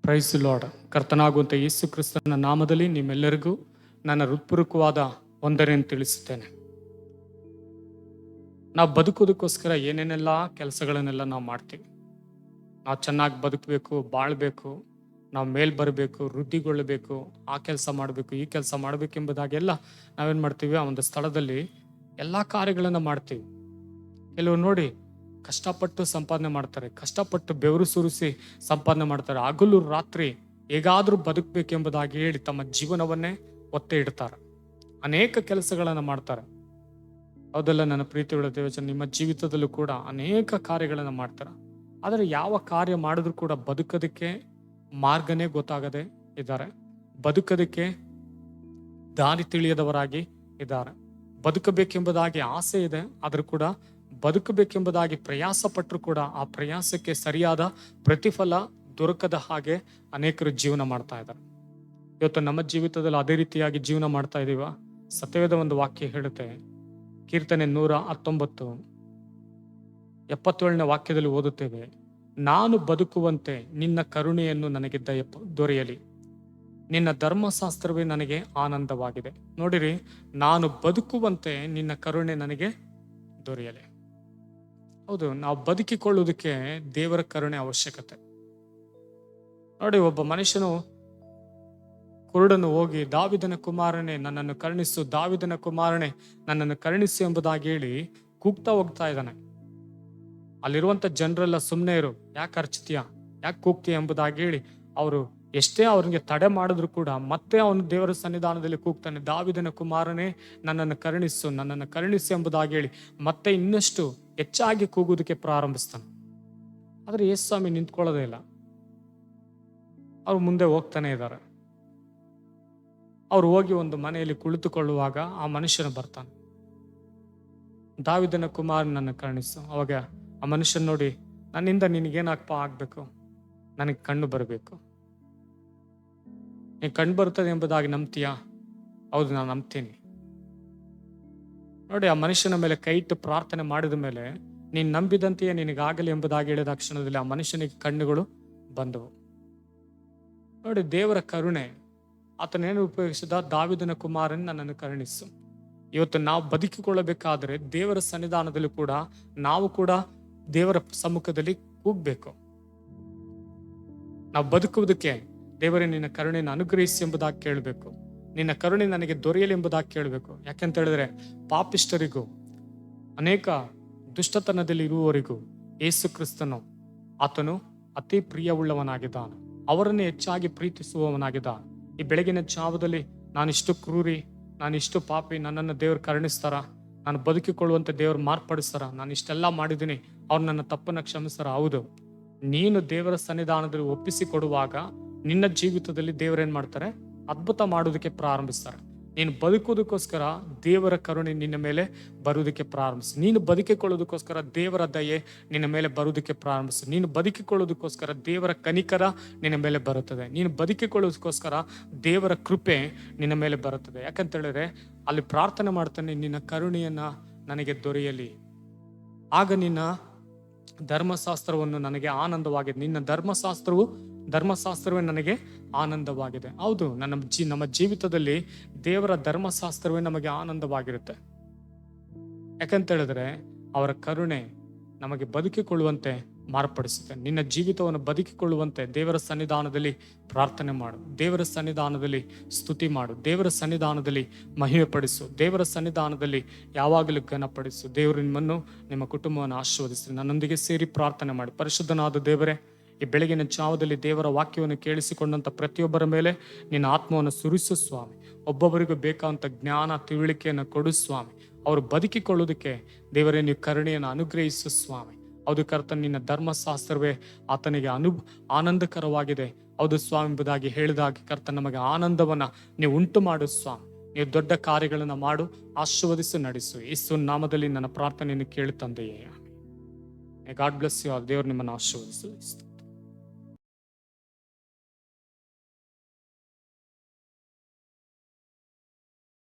Price lord. ಕರ್ತನಾಗುವಂಥ ಯೇಸು ಕ್ರಿಸ್ತನ ನಾಮದಲ್ಲಿ ನಿಮ್ಮೆಲ್ಲರಿಗೂ ನನ್ನ ಹೃತ್ಪೂರ್ವಕವಾದ ವಂದನೆಯನ್ನು ತಿಳಿಸುತ್ತೇನೆ. ನಾವು ಬದುಕೋದಕ್ಕೋಸ್ಕರ ಏನೇನೆಲ್ಲ ಕೆಲಸಗಳನ್ನೆಲ್ಲ ನಾವು ಮಾಡ್ತೀವಿ. ನಾವು ಚೆನ್ನಾಗಿ ಬದುಕಬೇಕು, ಬಾಳಬೇಕು, ನಾವು ಮೇಲ್ ಬರಬೇಕು, ವೃದ್ಧಿಗೊಳ್ಳಬೇಕು, ಆ ಕೆಲಸ ಮಾಡಬೇಕು, ಈ ಕೆಲಸ ಮಾಡಬೇಕೆಂಬುದಾಗೆಲ್ಲ ನಾವೇನು ಮಾಡ್ತೀವಿ, ಆ ಒಂದು ಸ್ಥಳದಲ್ಲಿ ಎಲ್ಲ ಕಾರ್ಯಗಳನ್ನು ಮಾಡ್ತೀವಿ. ಕೆಲವರು ನೋಡಿ ಕಷ್ಟಪಟ್ಟು ಸಂಪಾದನೆ ಮಾಡ್ತಾರೆ, ಕಷ್ಟಪಟ್ಟು ಬೆವರು ಸುರಿಸಿ ಸಂಪಾದನೆ ಮಾಡ್ತಾರೆ. ಹಗಲು ರಾತ್ರಿ ಹೇಗಾದ್ರೂ ಬದುಕಬೇಕೆಂಬುದಾಗಿ ಹೇಳಿ ತಮ್ಮ ಜೀವನವನ್ನೇ ಒತ್ತೆ ಇಡ್ತಾರೆ, ಅನೇಕ ಕೆಲಸಗಳನ್ನು ಮಾಡ್ತಾರೆ. ಹೌದಲ್ಲ ನನ್ನ ಪ್ರೀತಿಯುಳ್ಳ ದೇವಜನ, ನಿಮ್ಮ ಜೀವಿತದಲ್ಲೂ ಕೂಡ ಅನೇಕ ಕಾರ್ಯಗಳನ್ನು ಮಾಡ್ತಾರೆ. ಆದರೆ ಯಾವ ಕಾರ್ಯ ಮಾಡಿದ್ರು ಕೂಡ ಬದುಕೋದಕ್ಕೆ ಮಾರ್ಗನೇ ಗೊತ್ತಾಗದೆ ಇದ್ದಾರೆ, ಬದುಕೋದಕ್ಕೆ ದಾರಿ ತಿಳಿಯದವರಾಗಿ ಇದ್ದಾರೆ. ಬದುಕಬೇಕೆಂಬುದಾಗಿ ಆಸೆ ಇದೆ, ಆದ್ರೂ ಕೂಡ ಬದುಕಬೇಕೆಂಬುದಾಗಿ ಪ್ರಯಾಸ ಪಟ್ಟರು ಕೂಡ ಆ ಪ್ರಯಾಸಕ್ಕೆ ಸರಿಯಾದ ಪ್ರತಿಫಲ ದೊರಕದ ಹಾಗೆ ಅನೇಕರು ಜೀವನ ಮಾಡ್ತಾ ಇದ್ದಾರೆ. ಇವತ್ತು ನಮ್ಮ ಜೀವಿತದಲ್ಲಿ ಅದೇ ರೀತಿಯಾಗಿ ಜೀವನ ಮಾಡ್ತಾ ಇದೀವ. ಸತ್ಯವೇದ ಒಂದು ವಾಕ್ಯ ಹೇಳುತ್ತೆ, ಕೀರ್ತನೆ 119:77ನೇ ವಾಕ್ಯದಲ್ಲಿ ಓದುತ್ತೇವೆ, ನಾನು ಬದುಕುವಂತೆ ನಿನ್ನ ಕರುಣೆಯನ್ನು ನನಗೆ ದೊರೆಯಲಿ, ನಿನ್ನ ಧರ್ಮಶಾಸ್ತ್ರವೇ ನನಗೆ ಆನಂದವಾಗಿದೆ. ನೋಡಿರಿ, ನಾನು ಬದುಕುವಂತೆ ನಿನ್ನ ಕರುಣೆ ನನಗೆ ದೊರೆಯಲಿ. ಹೌದು, ನಾವು ಬದುಕಿಕೊಳ್ಳುವುದಕ್ಕೆ ದೇವರ ಕರುಣೆ ಅವಶ್ಯಕತೆ. ನೋಡಿ, ಒಬ್ಬ ಮನುಷ್ಯನು ಕುರುಡನು ಹೋಗಿ ದಾವಿದನ ಕುಮಾರನೇ ನನ್ನನ್ನು ಕರುಣಿಸು, ದಾವಿದನ ಕುಮಾರನೇ ನನ್ನನ್ನು ಕರುಣಿಸು ಎಂಬುದಾಗಿ ಹೇಳಿ ಕೂಗ್ತಾ ಹೋಗ್ತಾ ಇದ್ದಾನೆ. ಅಲ್ಲಿರುವಂತ ಜನರೆಲ್ಲ ಸುಮ್ಮನೆ ಇರು, ಯಾಕೆ ಅರ್ಚ್ತೀಯ, ಯಾಕೆ ಕೂಗ್ತೀಯ ಎಂಬುದಾಗಿ ಹೇಳಿ ಅವರು ಎಷ್ಟೇ ಅವ್ರಿಗೆ ತಡೆ ಮಾಡಿದ್ರು ಕೂಡ ಮತ್ತೆ ಅವನು ದೇವರ ಸನ್ನಿಧಾನದಲ್ಲಿ ಕೂಗ್ತಾನೆ, ದಾವಿದನ ಕುಮಾರನೇ ನನ್ನನ್ನು ಕರುಣಿಸು, ನನ್ನನ್ನು ಕರುಣಿಸು ಎಂಬುದಾಗಿ ಹೇಳಿ ಮತ್ತೆ ಇನ್ನಷ್ಟು ಹೆಚ್ಚಾಗಿ ಕೂಗುವುದಕ್ಕೆ ಪ್ರಾರಂಭಿಸ್ತಾನೆ. ಆದ್ರೆ ಯೇಸು ಸ್ವಾಮಿ ನಿಂತ್ಕೊಳ್ಳೋದೇ ಇಲ್ಲ, ಅವ್ರು ಮುಂದೆ ಹೋಗ್ತಾನೆ ಇದ್ದಾರೆ. ಅವ್ರು ಹೋಗಿ ಒಂದು ಮನೆಯಲ್ಲಿ ಕುಳಿತುಕೊಳ್ಳುವಾಗ ಆ ಮನುಷ್ಯನು ಬರ್ತಾನೆ, ದಾವಿದನ ಕುಮಾರನನ್ನು ಕರುಣಿಸು. ಅವಾಗ ಆ ಮನುಷ್ಯನ್ ನೋಡಿ, ನನ್ನಿಂದ ನಿನಗೇನಾಗಪ್ಪ ಆಗ್ಬೇಕು, ನನಗೆ ಕಣ್ಣು ಬರಬೇಕು, ನೀನ್ ಕಣ್ಣು ಬರ್ತದೆ ಎಂಬುದಾಗಿ ನಂಬ್ತೀಯಾ? ಹೌದು, ನಾನು ನಂಬ್ತೀನಿ. ನೋಡಿ, ಆ ಮನುಷ್ಯನ ಮೇಲೆ ಕೈ ಇಟ್ಟು ಪ್ರಾರ್ಥನೆ ಮಾಡಿದ ಮೇಲೆ, ನೀನ್ ನಂಬಿದಂತೆಯೇ ನಿನಗಾಗಲಿ ಎಂಬುದಾಗಿ ಹೇಳಿದ ಕ್ಷಣದಲ್ಲಿ ಆ ಮನುಷ್ಯನಿಗೆ ಕಣ್ಣುಗಳು ಬಂದವು. ನೋಡಿ, ದೇವರ ಕರುಣೆ. ಆತನೇನು ಉಪಯೋಗಿಸಿದ, ದಾವಿದನ ಕುಮಾರನ್ ನನ್ನನ್ನು ಕರುಣಿಸು. ಇವತ್ತು ನಾವು ಬದುಕಿಕೊಳ್ಳಬೇಕಾದ್ರೆ ದೇವರ ಸನ್ನಿಧಾನದಲ್ಲಿ ಕೂಡ ನಾವು ಕೂಡ ದೇವರ ಸಮ್ಮುಖದಲ್ಲಿ ಕೂಗ್ಬೇಕು. ನಾವು ಬದುಕುವುದಕ್ಕೆ ದೇವರೇ ನಿನ್ನ ಕರುಣೆಯನ್ನು ಅನುಗ್ರಹಿಸಿ ಎಂಬುದಾಗಿ ಕೇಳಬೇಕು, ನಿನ್ನ ಕರುಣೆ ನನಗೆ ದೊರೆಯಲಿ ಎಂಬುದಾಗಿ ಕೇಳಬೇಕು. ಯಾಕೆಂತ ಹೇಳಿದ್ರೆ, ಪಾಪಿಷ್ಟರಿಗೂ ಅನೇಕ ದುಷ್ಟತನದಲ್ಲಿ ಇರುವವರಿಗೂ ಯೇಸು ಕ್ರಿಸ್ತನು ಆತನು ಅತಿ ಪ್ರಿಯವುಳ್ಳವನಾಗಿದ್ದಾನೆ, ಅವರನ್ನೇ ಹೆಚ್ಚಾಗಿ ಪ್ರೀತಿಸುವವನಾಗಿದ್ದಾನೆ. ಈ ಬೆಳಗಿನ ಜಾವದಲ್ಲಿ ನಾನಿಷ್ಟು ಕ್ರೂರಿ, ನಾನಿಷ್ಟು ಪಾಪಿ, ನನ್ನನ್ನು ದೇವರು ಕರುಣಿಸ್ತಾರ, ನಾನು ಬದುಕಿಕೊಳ್ಳುವಂತೆ ದೇವರು ಮಾರ್ಪಡಿಸ್ತಾರ, ನಾನು ಇಷ್ಟೆಲ್ಲ ಮಾಡಿದ್ದೀನಿ, ಅವ್ರು ನನ್ನ ತಪ್ಪನ್ನ ಕ್ಷಮಿಸ್ತಾರ? ಹೌದು, ನೀನು ದೇವರ ಸನ್ನಿಧಾನದಲ್ಲಿ ಒಪ್ಪಿಸಿಕೊಡುವಾಗ ನಿನ್ನ ಜೀವಿತದಲ್ಲಿ ದೇವರೇನ್ ಮಾಡ್ತಾರೆ, ಅದ್ಭುತ ಮಾಡುವುದಕ್ಕೆ ಪ್ರಾರಂಭಿಸ್ತಾರೆ. ನೀನು ಬದುಕುವುದಕ್ಕೋಸ್ಕರ ದೇವರ ಕರುಣೆ ನಿನ್ನ ಮೇಲೆ ಬರುವುದಕ್ಕೆ ಪ್ರಾರಂಭಿಸಿ, ನೀನು ಬದುಕಿಕೊಳ್ಳೋದಕ್ಕೋಸ್ಕರ ದೇವರ ದಯೆ ನಿನ್ನ ಮೇಲೆ ಬರುವುದಕ್ಕೆ ಪ್ರಾರಂಭಿಸಿ, ನೀನು ಬದುಕಿಕೊಳ್ಳೋದಕ್ಕೋಸ್ಕರ ದೇವರ ಕನಿಕರ ನಿನ್ನ ಮೇಲೆ ಬರುತ್ತದೆ, ನೀನು ಬದುಕಿಕೊಳ್ಳೋದಕ್ಕೋಸ್ಕರ ದೇವರ ಕೃಪೆ ನಿನ್ನ ಮೇಲೆ ಬರುತ್ತದೆ. ಯಾಕಂತ ಹೇಳಿದ್ರೆ ಅಲ್ಲಿ ಪ್ರಾರ್ಥನೆ ಮಾಡ್ತಾನೆ, ನಿನ್ನ ಕರುಣೆಯನ್ನ ನನಗೆ ದೊರೆಯಲಿ, ಆಗ ನಿನ್ನ ಧರ್ಮಶಾಸ್ತ್ರವನ್ನು ನನಗೆ ಆನಂದವಾಗಿದೆ, ನಿನ್ನ ಧರ್ಮಶಾಸ್ತ್ರವೇ ನನಗೆ ಆನಂದವಾಗಿದೆ. ಹೌದು, ನಮ್ಮ ಜೀವಿತದಲ್ಲಿ ದೇವರ ಧರ್ಮಶಾಸ್ತ್ರವೇ ನಮಗೆ ಆನಂದವಾಗಿರುತ್ತೆ. ಯಾಕಂತ ಹೇಳಿದ್ರೆ ಅವರ ಕರುಣೆ ನಮಗೆ ಬದುಕಿಕೊಳ್ಳುವಂತೆ ಮಾರ್ಪಡಿಸುತ್ತೆ. ನಿನ್ನ ಜೀವಿತವನ್ನು ಬದುಕಿಕೊಳ್ಳುವಂತೆ ದೇವರ ಸನ್ನಿಧಾನದಲ್ಲಿ ಪ್ರಾರ್ಥನೆ ಮಾಡು, ದೇವರ ಸನ್ನಿಧಾನದಲ್ಲಿ ಸ್ತುತಿ ಮಾಡು, ದೇವರ ಸನ್ನಿಧಾನದಲ್ಲಿ ಮಹಿಮೆ ಪಡಿಸು, ದೇವರ ಸನ್ನಿಧಾನದಲ್ಲಿ ಯಾವಾಗಲೂ ಘನಪಡಿಸು. ದೇವರು ನಿಮ್ಮನ್ನು, ನಿಮ್ಮ ಕುಟುಂಬವನ್ನು ಆಶೀರ್ವದಿಸಿ. ನನ್ನೊಂದಿಗೆ ಸೇರಿ ಪ್ರಾರ್ಥನೆ ಮಾಡಿ. ಪರಿಶುದ್ಧನಾದ ದೇವರೇ, ಈ ಬೆಳಗಿನ ಜಾವದಲ್ಲಿ ದೇವರ ವಾಕ್ಯವನ್ನು ಕೇಳಿಸಿಕೊಂಡಂತ ಪ್ರತಿಯೊಬ್ಬರ ಮೇಲೆ ನಿನ್ನ ಆತ್ಮವನ್ನು ಸುರಿಸು ಸ್ವಾಮಿ. ಒಬ್ಬೊಬ್ಬರಿಗೂ ಬೇಕಾದಂತ ಜ್ಞಾನ ತಿಳುವಳಿಕೆಯನ್ನು ಕೊಡು ಸ್ವಾಮಿ. ಅವರು ಬದುಕಿಕೊಳ್ಳುವುದಕ್ಕೆ ದೇವರೇ ನೀವು ಕರುಣೆಯನ್ನು ಅನುಗ್ರಹಿಸು ಸ್ವಾಮಿ. ಹೌದು ಕರ್ತನ, ನಿನ್ನ ಧರ್ಮಶಾಸ್ತ್ರವೇ ಆತನಿಗೆ ಆನಂದಕರವಾಗಿದೆ. ಹೌದು ಸ್ವಾಮಿ ಎಂಬುದಾಗಿ ಹೇಳಿದಾಗಿ ಕರ್ತನ ನಮಗೆ ಆನಂದವನ್ನ ನೀವು ಉಂಟು ಮಾಡು ಸ್ವಾಮಿ. ನೀವು ದೊಡ್ಡ ಕಾರ್ಯಗಳನ್ನು ಮಾಡು, ಆಶೀರ್ವದಿಸು, ನಡೆಸು. ಯೇಸು ನಾಮದಲ್ಲಿ ನನ್ನ ಪ್ರಾರ್ಥನೆಯನ್ನು ಕೇಳಿ ತಂದೆಯೇ, ಗಾಡ್ ಬ್ಲೆಸ್ ಯು. ದೇವರು ನಿಮ್ಮನ್ನು ಆಶೀರ್ವದಿಸು.